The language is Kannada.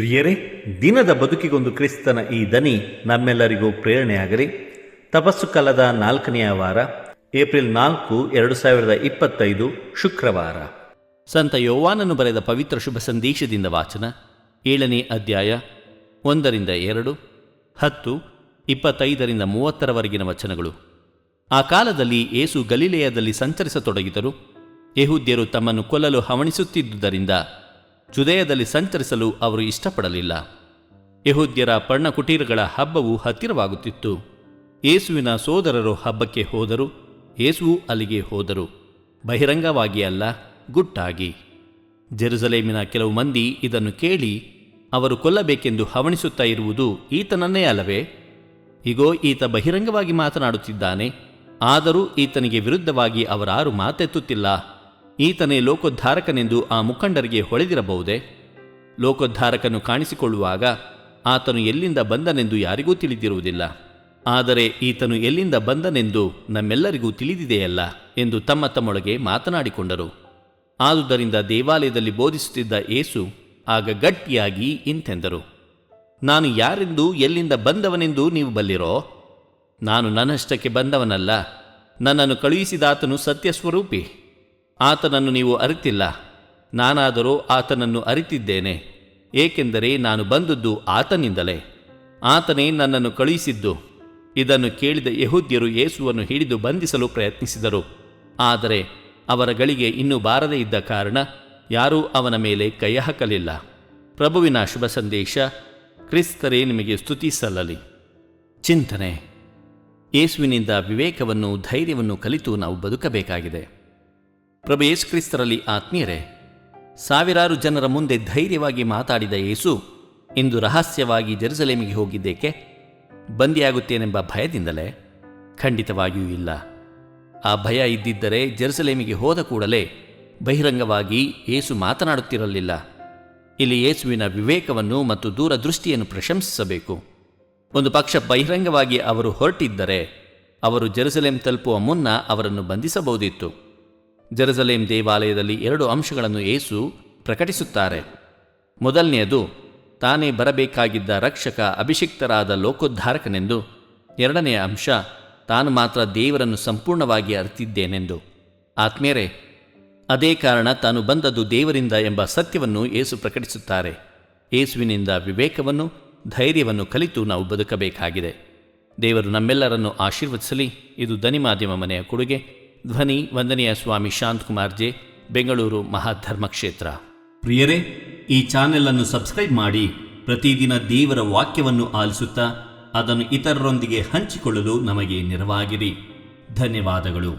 ಪ್ರಿಯರೇ, ದಿನದ ಬದುಕಿಗೊಂದು ಕ್ರಿಸ್ತನ ಈ ದನಿ ನಮ್ಮೆಲ್ಲರಿಗೂ ಪ್ರೇರಣೆಯಾಗಲಿ. ತಪಸ್ಸು ಕಾಲದ 4ನೆಯ ವಾರ, ಏಪ್ರಿಲ್ 4, 2025 ಶುಕ್ರವಾರ. ಸಂತ ಯೋವಾನನು ಬರೆದ ಪವಿತ್ರ ಶುಭ ಸಂದೇಶದಿಂದ ವಾಚನ. 7ನೇ ಅಧ್ಯಾಯ, 1-2, 10, 25-30 ವಚನಗಳು. ಆ ಕಾಲದಲ್ಲಿ ಯೇಸು ಗಲಿಲೆಯದಲ್ಲಿ ಸಂಚರಿಸತೊಡಗಿದರು. ಯೆಹೂದ್ಯರು ತಮ್ಮನ್ನು ಕೊಲ್ಲಲು ಹವಣಿಸುತ್ತಿದ್ದುದರಿಂದ ಜುದಯದಲ್ಲಿ ಸಂಚರಿಸಲು ಅವರು ಇಷ್ಟಪಡಲಿಲ್ಲ. ಯೆಹೂದ್ಯರ ಪರ್ಣಕುಟೀರಗಳ ಹಬ್ಬವು ಹತ್ತಿರವಾಗುತ್ತಿತ್ತು. ಯೇಸುವಿನ ಸೋದರರು ಹಬ್ಬಕ್ಕೆ ಹೋದರು. ಯೇಸುವು ಅಲ್ಲಿಗೆ ಹೋದರು, ಬಹಿರಂಗವಾಗಿ ಅಲ್ಲ, ಗುಟ್ಟಾಗಿ. ಜೆರುಸಲೇಮಿನ ಕೆಲವು ಮಂದಿ ಇದನ್ನು ಕೇಳಿ ಅವರು ಕೊಲ್ಲಬೇಕೆಂದು ಹವಣಿಸುತ್ತಾ ಇರುವುದು ಈತನನ್ನೇ ಅಲ್ಲವೇ? ಇಗೋ, ಈತ ಬಹಿರಂಗವಾಗಿ ಮಾತನಾಡುತ್ತಿದ್ದಾನೆ, ಆದರೂ ಈತನಿಗೆ ವಿರುದ್ಧವಾಗಿ ಅವರಾರು ಮಾತೆತ್ತುತ್ತಿಲ್ಲ. ಈತನೇ ಲೋಕೋದ್ಧಾರಕನೆಂದು ಆ ಮುಖಂಡರಿಗೆ ಹೊಳೆದಿರಬಹುದೇ? ಲೋಕೋದ್ಧಾರಕನು ಕಾಣಿಸಿಕೊಳ್ಳುವಾಗ ಆತನು ಎಲ್ಲಿಂದ ಬಂದನೆಂದು ಯಾರಿಗೂ ತಿಳಿದಿರುವುದಿಲ್ಲ. ಆದರೆ ಈತನು ಎಲ್ಲಿಂದ ಬಂದನೆಂದು ನಮ್ಮೆಲ್ಲರಿಗೂ ತಿಳಿದಿದೆಯಲ್ಲ ಎಂದು ತಮ್ಮೊಳಗೆ ಮಾತನಾಡಿಕೊಂಡರು. ಆದುದರಿಂದ ದೇವಾಲಯದಲ್ಲಿ ಬೋಧಿಸುತ್ತಿದ್ದ ಯೇಸು ಆಗ ಗಟ್ಟಿಯಾಗಿ ಇಂತೆಂದರು, ನಾನು ಯಾರೆಂದು ಎಲ್ಲಿಂದ ಬಂದವನೆಂದು ನೀವು ಬಲ್ಲಿರೋ? ನಾನು ನನ್ನಷ್ಟಕ್ಕೆ ಬಂದವನಲ್ಲ, ನನ್ನನ್ನು ಕಳುಹಿಸಿದಾತನು ಸತ್ಯಸ್ವರೂಪಿ. ಆತನನ್ನು ನೀವು ಅರಿತಿಲ್ಲ, ನಾನಾದರೂ ಆತನನ್ನು ಅರಿತಿದ್ದೇನೆ, ಏಕೆಂದರೆ ನಾನು ಬಂದದ್ದು ಆತನಿಂದಲೇ, ಆತನೇ ನನ್ನನ್ನು ಕಳುಹಿಸಿದ್ದು. ಇದನ್ನು ಕೇಳಿದ ಯೆಹೂದ್ಯರು ಯೇಸುವನ್ನು ಹಿಡಿದು ಬಂಧಿಸಲು ಪ್ರಯತ್ನಿಸಿದರು. ಆದರೆ ಅವರ ಗಳಿಗೆ ಇನ್ನೂ ಬಾರದೇ ಇದ್ದ ಕಾರಣ ಯಾರೂ ಅವನ ಮೇಲೆ ಕೈ ಹಾಕಲಿಲ್ಲ. ಪ್ರಭುವಿನ ಶುಭ ಸಂದೇಶ. ಕ್ರಿಸ್ತರೇ ನಿಮಗೆ ಸ್ತುತಿ ಸಲ್ಲಲಿ. ಚಿಂತನೆ. ಯೇಸುವಿನಿಂದ ವಿವೇಕವನ್ನು, ಧೈರ್ಯವನ್ನು ಕಲಿತು ನಾವು ಬದುಕಬೇಕಾಗಿದೆ. ಪ್ರಭು ಯೇಸು ಕ್ರಿಸ್ತರಲ್ಲಿ ಆತ್ಮೀಯರೇ, ಸಾವಿರಾರು ಜನರ ಮುಂದೆ ಧೈರ್ಯವಾಗಿ ಮಾತಾಡಿದ ಯೇಸು ಇಂದು ರಹಸ್ಯವಾಗಿ ಜೆರುಸಲೇಮಿಗೆ ಹೋಗಿದ್ದೇಕೆ? ಬಂದಿಯಾಗುತ್ತೇನೆಂಬ ಭಯದಿಂದಲೇ? ಖಂಡಿತವಾಗಿಯೂ ಇಲ್ಲ. ಆ ಭಯ ಇದ್ದಿದ್ದರೆ ಜೆರುಸಲೇಮಿಗೆ ಹೋದ ಕೂಡಲೇ ಬಹಿರಂಗವಾಗಿ ಯೇಸು ಮಾತನಾಡುತ್ತಿರಲಿಲ್ಲ. ಇಲ್ಲಿ ಯೇಸುವಿನ ವಿವೇಕವನ್ನು ಮತ್ತು ದೂರದೃಷ್ಟಿಯನ್ನು ಪ್ರಶಂಸಿಸಬೇಕು. ಒಂದು ಪಕ್ಷ ಬಹಿರಂಗವಾಗಿ ಅವರು ಹೊರಟಿದ್ದರೆ ಅವರು ಜೆರುಸಲೇಮ್ ತಲುಪುವ ಮುನ್ನ ಅವರನ್ನು ಬಂಧಿಸಬಹುದಿತ್ತು. ಜೆರುಸಲೇಮ್ ದೇವಾಲಯದಲ್ಲಿ 2 ಅಂಶಗಳನ್ನು ಯೇಸು ಪ್ರಕಟಿಸುತ್ತಾರೆ. ಮೊದಲನೆಯದು, ತಾನೇ ಬರಬೇಕಾಗಿದ್ದ ರಕ್ಷಕ, ಅಭಿಷಿಕ್ತರಾದ ಲೋಕೋದ್ಧಾರಕನೆಂದು. 2ನೆಯ ಅಂಶ, ತಾನು ಮಾತ್ರ ದೇವರನ್ನು ಸಂಪೂರ್ಣವಾಗಿ ಅರಿತಿದ್ದೇನೆಂದು. ಆತ್ಮೀಯರೇ, ಅದೇ ಕಾರಣ ತಾನು ಬಂದದ್ದು ದೇವರಿಂದ ಎಂಬ ಸತ್ಯವನ್ನು ಯೇಸು ಪ್ರಕಟಿಸುತ್ತಾರೆ. ಯೇಸುವಿನಿಂದ ವಿವೇಕವನ್ನು, ಧೈರ್ಯವನ್ನು ಕಲಿತು ನಾವು ಬದುಕಬೇಕಾಗಿದೆ. ದೇವರು ನಮ್ಮೆಲ್ಲರನ್ನು ಆಶೀರ್ವದಿಸಲಿ. ಇದು ದನಿ ಮಾಧ್ಯಮ ಮನೆಯ ಕೊಡುಗೆ. ಧ್ವನಿ ವಂದನೆಯ ಸ್ವಾಮಿ ಶಾಂತಕುಮಾರ್ ಜೆ, ಬೆಂಗಳೂರು ಮಹಾಧರ್ಮಕ್ಷೇತ್ರ. ಪ್ರಿಯರೇ, ಈ ಚಾನೆಲ್ ಅನ್ನು ಸಬ್ಸ್ಕ್ರೈಬ್ ಮಾಡಿ ಪ್ರತಿದಿನ ದೇವರ ವಾಕ್ಯವನ್ನು ಆಲಿಸುತ್ತಾ ಅದನ್ನು ಇತರರೊಂದಿಗೆ ಹಂಚಿಕೊಳ್ಳಲು ನಮಗೆ ನೆರವಾಗಿರಿ. ಧನ್ಯವಾದಗಳು.